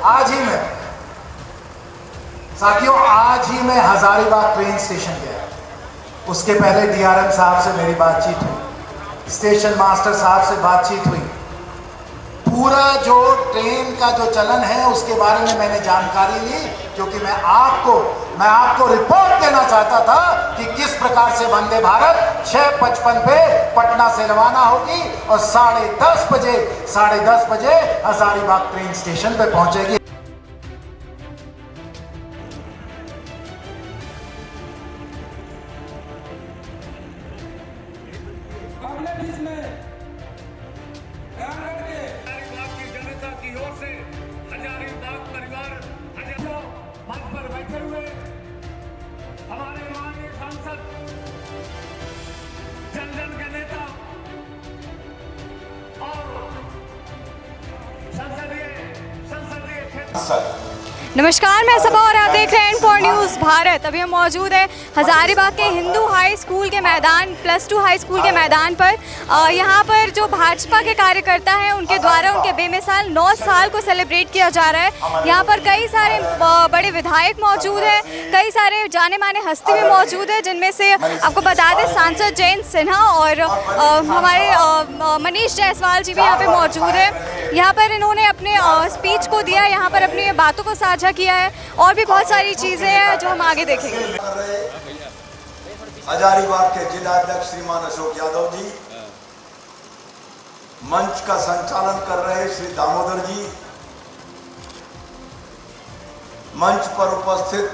आज ही मैं साथियों हजारीबाग ट्रेन स्टेशन गया। उसके पहले डीआरएम साहब से मेरी बातचीत हुई, स्टेशन मास्टर साहब से बातचीत हुई। पूरा जो ट्रेन का जो चलन है उसके बारे में मैंने जानकारी ली, क्योंकि मैं आपको रिपोर्ट देना चाहता था कि किस प्रकार से वंदे भारत 6:55 पे पटना से रवाना होगी और 10:30 बजे हजारीबाग ट्रेन स्टेशन पे पहुंचेगी। मंच पर बैठे हुए हमारे माननीय सांसद, जन जन के नेता और संसदीय क्षेत्र। नमस्कार, मैं सबा और आप देख रहे हैं N4 न्यूज़ भारत। अभी हम मौजूद हैं हजारीबाग के हिंदू हाई स्कूल के मैदान, +2 हाई स्कूल के मैदान पर। यहाँ पर जो भाजपा के कार्यकर्ता हैं उनके द्वारा उनके बेमिसाल 9 साल को सेलिब्रेट किया जा रहा है। यहाँ पर कई सारे बड़े विधायक मौजूद हैं, कई सारे जाने माने हस्ती भी मौजूद है, जिनमें से आपको बता दें सांसद जयंत सिन्हा और हमारे मनीष जायसवाल जी भी यहाँ पे मौजूद है। यहाँ पर इन्होंने अपने स्पीच को दिया, यहाँ पर अपनी बातों को साझा किया है और भी बहुत सारी चीजें हैं जो हम आगे देखेंगे। हजारीबाग के जिला अध्यक्ष श्रीमान अशोक यादव जी, मंच का संचालन कर रहे श्री दामोदर जी, मंच पर उपस्थित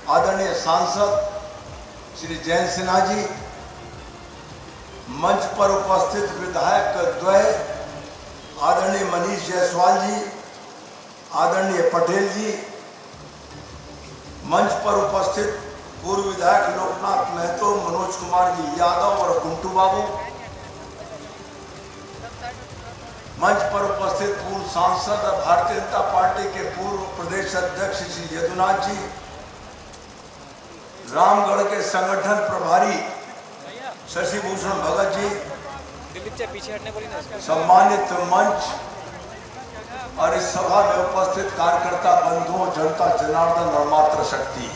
आदरणीय सांसद श्री जयंत सिन्हा जी, मंच पर उपस्थित विधायक द्वय आदरणीय मनीष जायसवाल जी, आदरणीय पटेल जी, मंच पर उपस्थित पूर्व विधायक लोकनाथ महतो, मनोज कुमार जी यादव और कुंटू बाबू, मंच पर उपस्थित पूर्व सांसद और भारतीय जनता पार्टी के पूर्व प्रदेश अध्यक्ष श्री यदुनाथ जी, रामगढ़ के संगठन प्रभारी शशि भूषण भगत जी, सम्मानित मंच और इस सभा में उपस्थित कार्यकर्ता बंधुओं, जनता जनार्दन और मातृ शक्ति,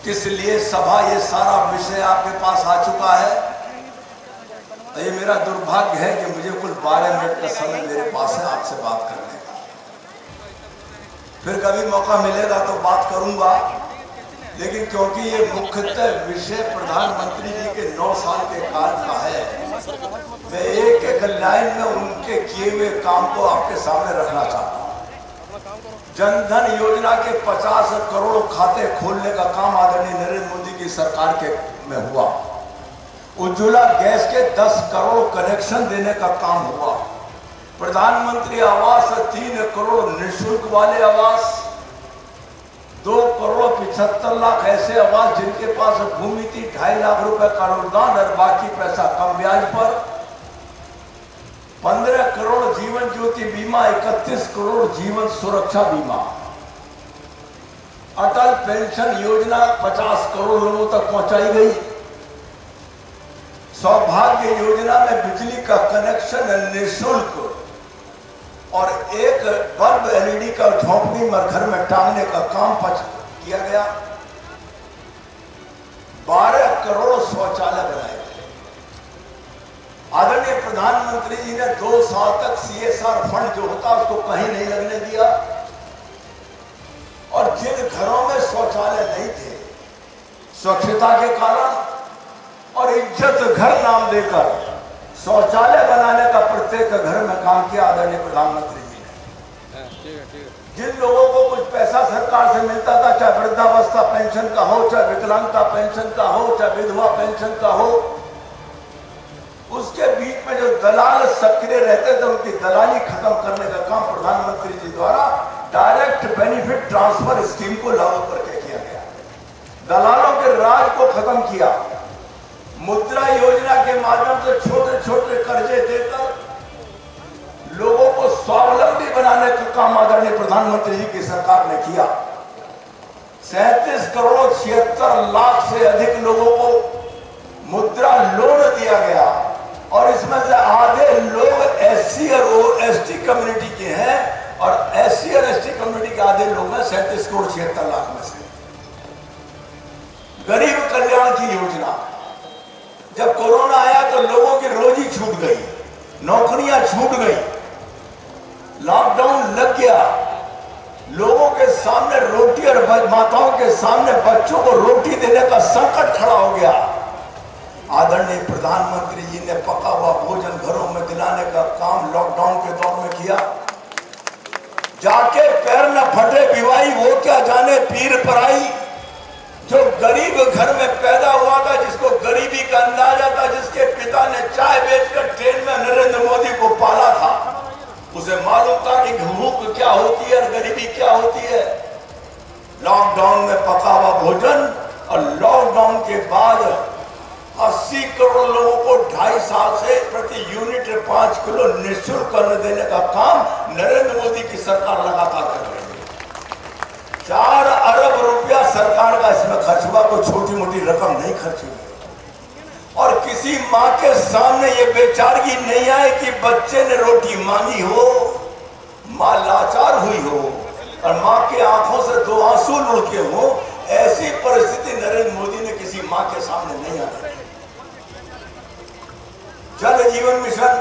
किस लिए सभा, ये सारा विषय आपके पास आ चुका है। ये मेरा दुर्भाग्य है कि मुझे कुल 12 मिनट का समय मेरे पास है आपसे बात करने का। फिर कभी मौका मिलेगा तो बात करूंगा, लेकिन क्योंकि ये मुख्यतः विषय प्रधानमंत्री जी के 9 साल के काल का है, मैं एक एक लाइन में उनके किए हुए काम को आपके सामने रखना चाहता हूँ। जनधन योजना के 50 करोड़ खाते खोलने का काम आदरणीय नरेंद्र मोदी की सरकार के में हुआ। उज्ज्वला गैस के 10 करोड़ कनेक्शन देने का काम हुआ। प्रधानमंत्री आवास 3 करोड़ निःशुल्क वाले आवास, 2 करोड़ 75 लाख ऐसे आवास जिनके पास भूमि थी, 2.5 लाख रुपए का अनुदान और बाकी पैसा कम ब्याज पर, 15 करोड़ जीवन ज्योति बीमा, 31 करोड़ जीवन सुरक्षा बीमा, अटल पेंशन योजना 50 करोड़ लोगों तक पहुंचाई गई। सौभाग्य योजना में बिजली का कनेक्शन निःशुल्क और एक बल्ब एलईडी का झोंपड़ी में घर में टांगने का काम किया गया। 12 करोड़ शौचालय बनाए गए। आदरणीय प्रधानमंत्री जी ने 2 साल तक CSR फंड जो होता उसको कहीं नहीं लगने दिया, और जिन घरों में शौचालय नहीं थे, स्वच्छता के कारण और इज्जत घर नाम देकर शौचालय बनाने का प्रत्येक घर में काम किया आदरणीय प्रधानमंत्री जी ने। जिन लोगों को कुछ पैसा सरकार से मिलता था, चाहे वृद्धावस्था पेंशन का हो, चाहे विकलांगता पेंशन का हो, चाहे विधवा पेंशन का हो, उसके बीच में जो दलाल सक्रिय रहते थे उनकी दलाली खत्म करने का काम प्रधानमंत्री जी द्वारा डायरेक्ट बेनिफिट ट्रांसफर स्कीम को लागू करके किया गया। दलालों के राज को खत्म किया। मुद्रा योजना के माध्यम से छोटे छोटे कर्जे देकर लोगों को स्वावलंबी बनाने का काम आदरणीय प्रधानमंत्री जी की सरकार ने किया। 37 करोड़ 76 लाख से अधिक लोगों को मुद्रा लोन दिया गया और इसमें से आधे लोग SC और ST SC कम्युनिटी के हैं और SC और ST कम्युनिटी के आधे लोग हैं 37 करोड़ 76 लाख में से। गरीब कल्याण की योजना, जब कोरोना आया तो लोगों की रोजी छूट गई, नौकरियां छूट गई, लॉकडाउन लग गया, लोगों के सामने रोटी और माताओं के सामने बच्चों को रोटी देने का संकट खड़ा हो गया। आदरणीय प्रधानमंत्री जी ने पका हुआ भोजन घरों में दिलाने का काम लॉकडाउन के दौर में किया। जाके पैर न फटे बिवाई वो क्या जाने पीर पराई। जो गरीब घर में पैदा हुआ था, जिसको गरीबी का अंदाजा था, जिसके पिता ने चाय बेचकर ट्रेन में नरेंद्र मोदी को पाला था, उसे मालूम था कि भूख क्या होती है और गरीबी क्या होती है। लॉकडाउन में पका हुआ भोजन और लॉकडाउन के बाद 80 करोड़ लोगों को 2.5 साल से प्रति यूनिट 5 किलो निःशुल्क करने देने का काम नरेंद्र मोदी की सरकार लगातार कर रही है। 4 अरब रुपया सरकार का इसमें खर्च हुआ, कोई छोटी मोटी रकम नहीं खर्च हुई। और किसी माँ के सामने ये बेचारगी नहीं आए कि बच्चे ने रोटी मांगी हो, माँ लाचार हुई हो और माँ के आंखों से 2 आंसू लुढ़के हो। ऐसी परिस्थिति नरेंद्र मोदी ने किसी माँ के सामने नहीं आने दी। जल जीवन मिशन,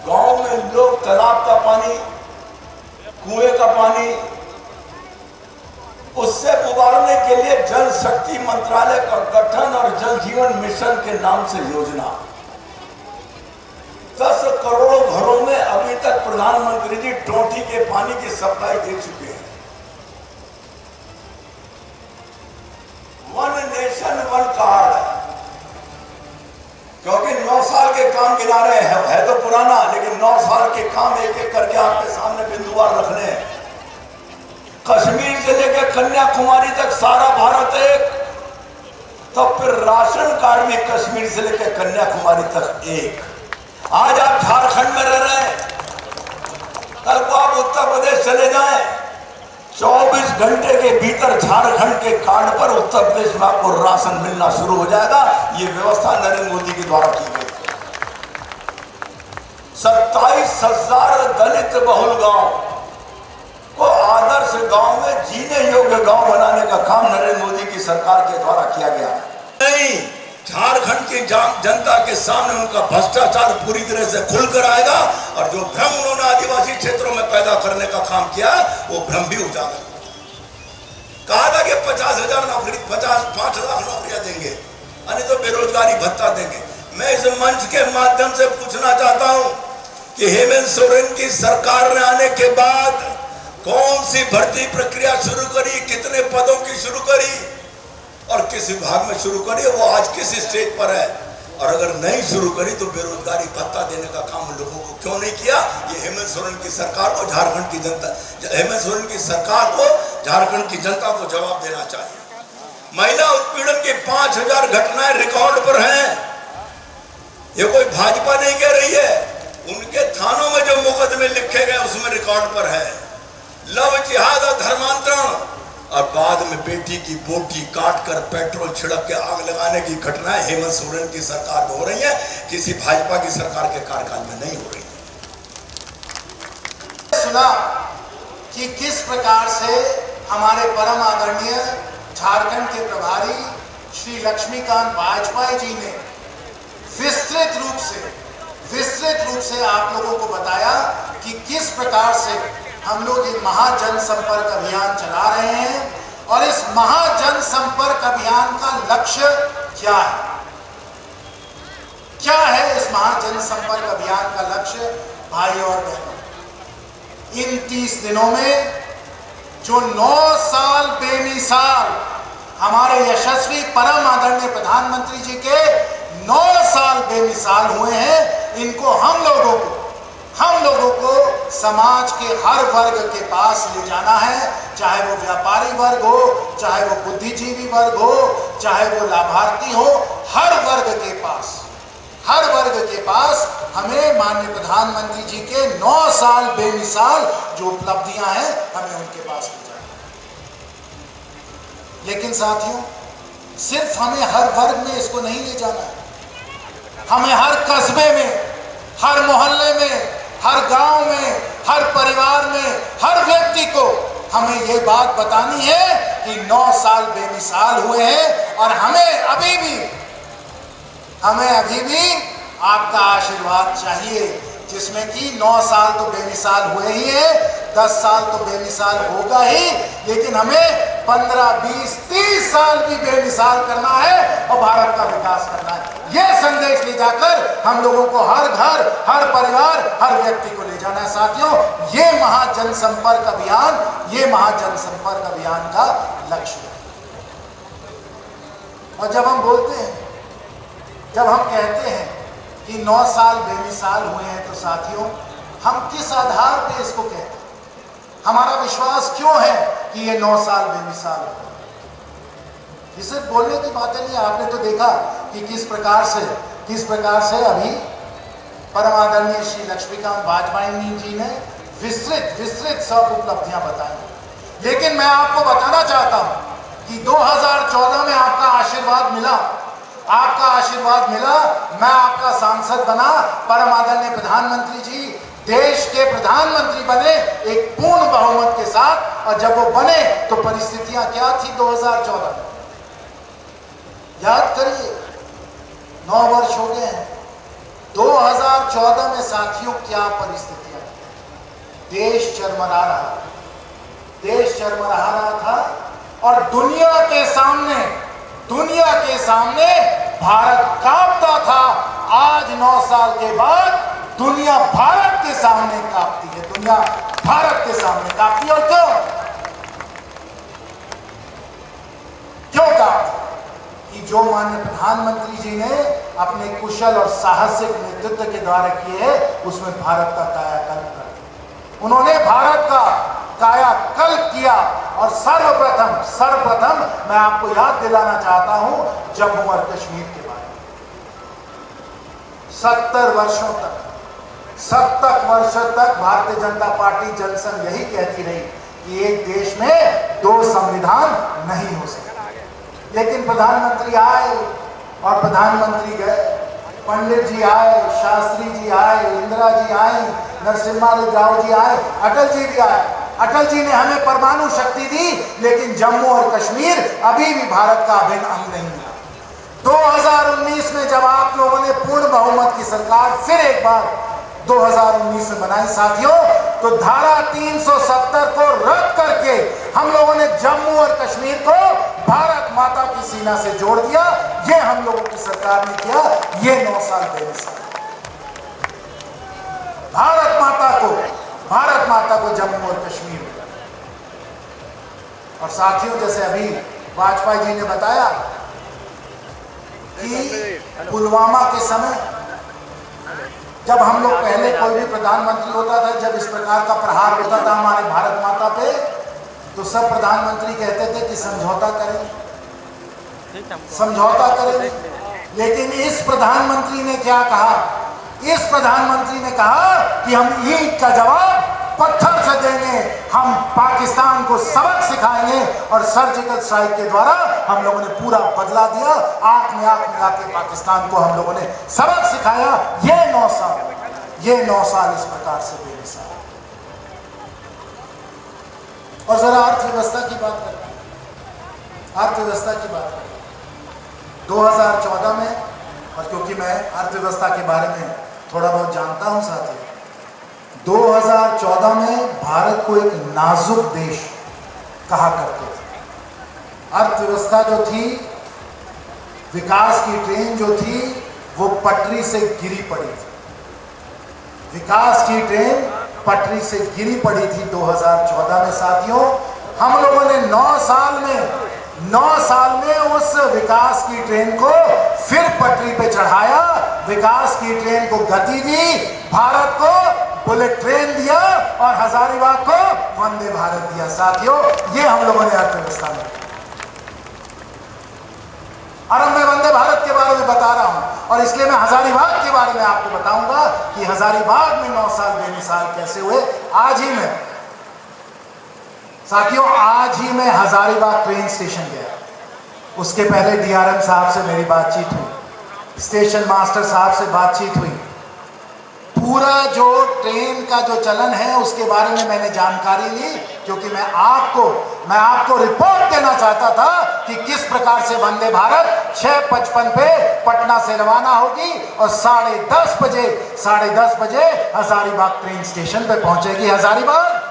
गांव में लोग तालाब का पानी, कुएं का पानी, उससे उबारने के लिए जल शक्ति मंत्रालय का गठन और जल जीवन मिशन के नाम से योजना। 10 करोड़ घरों में अभी तक प्रधानमंत्री जी टोटी के पानी की सप्लाई दे चुके हैं। वन नेशन वन कार्ड, क्योंकि 9 साल के काम गिना रहे हैं, है तो पुराना, लेकिन 9 साल के काम एक एक करके आपके सामने बिंदुवार रखने हैं। कश्मीर से लेकर कन्याकुमारी तक सारा भारत एक, तो फिर राशन कार्ड भी कश्मीर से लेकर कन्याकुमारी तक एक। आज आप झारखंड में रह रहे हैं, कल को आप उत्तर प्रदेश चले जाएं, 24 घंटे के भीतर झारखंड के कार्ड पर उत्तर प्रदेश में आपको राशन मिलना शुरू हो जाएगा। ये व्यवस्था नरेंद्र मोदी के द्वारा की गई। 27,000 दलित बहुल गांव को आदर्श गांव में जीने योग्य गांव बनाने का काम नरेंद्र मोदी की सरकार के द्वारा किया गया है। नहीं, झारखंड की जनता के सामने उनका भ्रष्टाचार पूरी तरह से खुलकर आएगा और जो भ्रम उन्होंने आदिवासी क्षेत्रों में पैदा करने का काम किया, वो भ्रम भी उजागर। कहा था कि 50,000 नौकरी, 5 लाख नौकरियां देंगे, अन्य तो बेरोजगारी भत्ता देंगे। मैं इस मंच के माध्यम से पूछना चाहता हूं कि हेमंत सोरेन की सरकार ने आने के बाद कौन सी भर्ती प्रक्रिया शुरू करी, कितने पदों की शुरू करी और किस विभाग में शुरू करी, वो आज किस स्टेज पर है। और अगर नहीं शुरू करी तो बेरोजगारी भत्ता देने का काम लोगों को क्यों नहीं किया। ये हेमंत सोरेन की सरकार को, झारखंड की जनता, हेमंत सोरेन की सरकार को, झारखंड की जनता को जवाब देना चाहिए। महिला उत्पीड़न की 5000 घटनाएं रिकॉर्ड पर हैं। ये कोई भाजपा नहीं कह रही है, उनके थानों में जो मुकदमे लिखे गए उसमें रिकॉर्ड पर है। लव जिहाद और धर्मांतरण और बाद में बेटी की बोटी काटकर पेट्रोल छिड़क के आग लगाने की घटनाएं हेमंत सोरेन की सरकार में हो रही है, किसी भाजपा की सरकार के कार्यकाल में नहीं हो रही। सुना कि किस प्रकार से हमारे परम आदरणीय झारखंड के प्रभारी श्री लक्ष्मीकांत वाजपेयी जी ने विस्तृत रूप से आप लोगों को बताया कि किस प्रकार से हम लोग ये महाजन संपर्क अभियान चला रहे हैं और इस महाजन संपर्क अभियान का लक्ष्य क्या है। क्या है इस महाजन संपर्क अभियान का लक्ष्य? भाई और बहनों, इन 30 दिनों में जो 9 साल बेमिसाल हमारे यशस्वी परम आदरणीय प्रधानमंत्री जी के 9 साल बेमिसाल हुए हैं, इनको हम लोगों को समाज के हर वर्ग के पास ले जाना है। चाहे वो व्यापारी वर्ग हो, चाहे वो बुद्धिजीवी वर्ग हो, चाहे वो लाभार्थी हो, हर वर्ग के पास हमें माननीय प्रधानमंत्री जी के 9 साल बेमिसाल जो उपलब्धियां हैं, हमें उनके पास ले जाना है। लेकिन साथियों, सिर्फ हमें हर वर्ग में इसको नहीं ले जाना है, हमें हर कस्बे में, हर मोहल्ले में, हर गांव में, हर परिवार में, हर व्यक्ति को हमें ये बात बतानी है कि 9 साल बेमिसाल हुए हैं और हमें अभी भी आपका आशीर्वाद चाहिए, जिसमें कि 9 साल तो बेमिसाल हुए ही है, 10 साल तो बेमिसाल होगा ही, लेकिन हमें 15, 20, 30 साल भी बेमिसाल करना है और भारत का विकास करना है। यह संदेश ले जाकर हम लोगों को हर घर, हर परिवार, हर व्यक्ति को ले जाना है। साथियों, ये महाजनसंपर्क अभियान का लक्ष्य है। और जब हम बोलते हैं, जब हम कहते हैं कि 9 साल बेमिसाल हुए हैं, तो साथियों, हम किस आधार पे इसको कहते हैं? हमारा विश्वास क्यों है कि ये 9 साल बेमिसाल हुए? ये सिर्फ बोलने की बातें नहीं है। आपने तो देखा कि किस प्रकार से अभी परम आदरणीय श्री लक्ष्मीकांत वाजपेयी जी ने विस्तृत सब उपलब्धियां बताई। लेकिन मैं आपको बताना चाहता हूं कि 2014 में आपका आशीर्वाद मिला, मैं आपका सांसद बना, परम आदरणीय प्रधानमंत्री जी देश के प्रधानमंत्री बने एक पूर्ण बहुमत के साथ। और जब वो बने तो परिस्थितियां क्या थी 2014 में? याद करिए, 9 वर्ष हो गए हैं। 2014 में साथियों क्या परिस्थितियां थी? देश चरमरा रहा था और दुनिया के सामने भारत कांपता था। आज 9 साल के बाद दुनिया भारत के सामने कांपती है, और क्यों कांपती? कि जो माननीय प्रधानमंत्री जी ने अपने कुशल और साहसिक नेतृत्व के द्वारा किए है, उसमें भारत का कायाकल्प कर दिया। उन्होंने भारत का कायाकल्प किया। और सर्वप्रथम मैं आपको याद दिलाना चाहता हूं जम्मू और कश्मीर के बारे में। 70 वर्षों तक भारतीय जनता पार्टी जनसंघ यही कहती रही कि एक देश में 2 संविधान नहीं हो सकते। लेकिन प्रधानमंत्री आए और प्रधानमंत्री गए, पंडित जी आए, शास्त्री जी आए, इंदिरा जी आई, नरसिम्हा राव जी आए, अटल जी भी आए। अटल जी ने हमें परमाणु शक्ति दी, लेकिन जम्मू और कश्मीर अभी भी भारत का अभिन्न अंग नहीं मिला। 2019 में जब आप लोगों ने पूर्ण बहुमत की सरकार फिर एक बार 2019 में बनाई साथियों, तो धारा 370 को रद्द करके हम लोगों ने जम्मू और कश्मीर को भारत माता की सीमा से जोड़ दिया। ये हम लोगों की सरकार ने किया। ये 9 साल बेमिसाल भारत माता को जम्मू और कश्मीर में। और साथियों, जैसे अभी वाजपेयी जी ने बताया कि पुलवामा के समय जब हम लोग पहले कोई भी प्रधानमंत्री होता था, जब इस प्रकार का प्रहार होता था हमारे भारत माता पे, तो सब प्रधानमंत्री कहते थे कि समझौता करें। लेकिन इस प्रधानमंत्री ने क्या कहा? इस प्रधानमंत्री ने कहा कि हम ईंट का जवाब पत्थर से देंगे, हम पाकिस्तान को सबक सिखाएंगे। और सर्जिकल स्ट्राइक के द्वारा हम लोगों ने पूरा बदला दिया। आंख में आंख मिला के पाकिस्तान को हम लोगों ने सबक सिखाया। ये 9 साल इस प्रकार से बेमिसाल। और जरा अर्थव्यवस्था की बात करते हैं। 2014 में, और क्योंकि मैं अर्थव्यवस्था के बारे में थोड़ा बहुत जानता हूं साथियों, 2014 में भारत को एक नाजुक देश कहा करते थे। अर्थव्यवस्था जो थी, विकास की ट्रेन जो थी, वो पटरी से गिरी पड़ी थी। विकास की ट्रेन पटरी से गिरी पड़ी थी 2014 में साथियों। हम लोगों ने 9 साल में उस विकास की ट्रेन को फिर पटरी पे चढ़ाया, विकास की ट्रेन को गति दी, भारत को बुलेट ट्रेन दिया और हजारीबाग को वंदे भारत दिया। साथियों, ये हम लोगों ने अर्थव्यवस्था में। और अब मैं वंदे भारत के बारे में बता रहा हूं, और इसलिए मैं हजारीबाग के बारे में आपको बताऊंगा कि हजारीबाग में 9 साल बेमिसाल कैसे हुए। आज ही मैं हजारीबाग ट्रेन स्टेशन गया। उसके पहले डीआरएम साहब से मेरी बातचीत हुई, स्टेशन मास्टर साहब से बातचीत हुई। पूरा जो ट्रेन का जो चलन है उसके बारे में मैंने जानकारी ली, क्योंकि मैं आपको रिपोर्ट देना चाहता था कि किस प्रकार से वंदे भारत 6:55 पे पटना से रवाना होगी और 10:30 बजे हजारीबाग ट्रेन स्टेशन पे पहुंचेगी। हजारीबाग